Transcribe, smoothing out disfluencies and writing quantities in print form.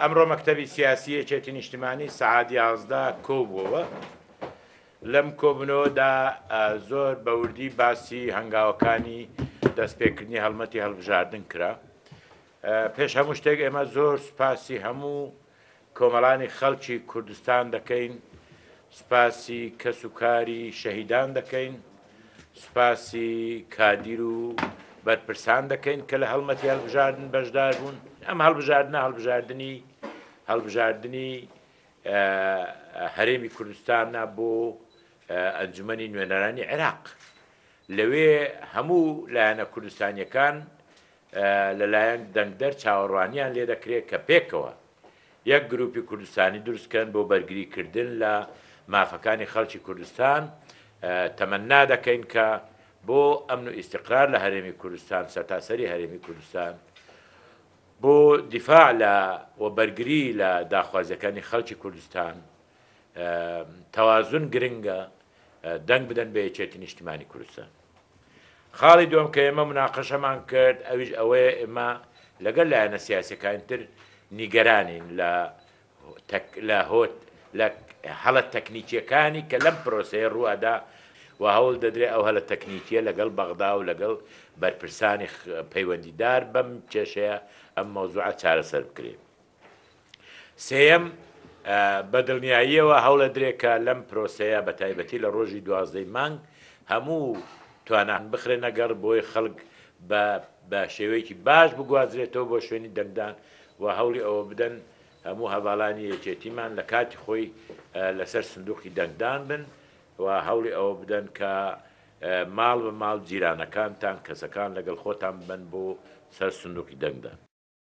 ئەمڕۆ مەکتەبی سیاسی یەکێتی نیشتیمانی سەعات 11 کۆبووەوە. لەم کۆبنەوەدا زۆر بەوردی باسی هەنگاوەکانی دەستپێکردنی هەڵمەتی هەڵبژاردن کرا. پێش هەموو شتێک ئێمە زۆر سوپاسی هەموو کۆمەڵانی خەڵکی کوردستان دەکەین، سوپاسی کەس و کاری شەهیدان دەکەین، سوپاسی کادیر و بەرپرسان دەکەین کە لە هەڵمەتی هەڵبژاردن بەشدار بوون. ئەم هەڵبژاردننی هەرێمی کوردستانە بۆ ئەنجومەنی نوێنەرانی عێراق. لەوێ هەموو لایەنە کوردستانیەکان لەلایەن دەنگدەر چاوەڕوانیان لێ دەکرێت کە پێکەوە یەک گروپی کوردستانی دروستکەن بۆ بەرگریکردن لە مافەکانی خەڵکی کوردستان. تەمەنا دەکەین کە بۆ ئەمن و ئیستیقرار لە هەرێمی کوردستان، سەرتاسەری هەرێمی کوردستان، بۆ دیفاع لە وەبەرگری لە داخوازیەکانی خەڵکی کوردستان تەوازن گرنگە دەنگ بدەن بە یەکێتی نیشتیمانی کوردستان. خاڵی دووەم کە ئێمە مناقەشەمان کرد ئەویش ئەوەیە ئێمە لەگەڵ لایەنە سیاسیەکانتر نیگەرانین لە هەڵە تەکنیکیەکانی کە لەم پرۆسەیە ڕوئەدا و هەوڵ دەدرێت ئەو هەلە تەکنیکیە لەگەڵ بەغدا و لەگەڵ بەرپرسانی پەیوەندیدار بەم کێشەیە ئەم مەوزوعە چارەسەر بکرێت. سێیەم بەدڵنیاییەوە هەوڵە درێکە لەم پرۆسەیە بە تایبەتی لە ڕۆژی 12 مانگ هەموو توانان بخرێنە گەڕ بۆی خەڵک بە شێوەیەکی باش بگوازرێتەوە بۆ شوێنی دەنگدان و هەوڵی ئەوە بدەن هەموو هەواڵانی یەکێتیمان لە کاتی خۆی لەسەر سندوقی دەنگدان بن و هەوڵی ئەوە بدەن کە ماڵ بە ماڵ جیرانەکانتان کەسەکان لەگەڵ خۆتان بن بۆ سەر سندوقی دەنگدان.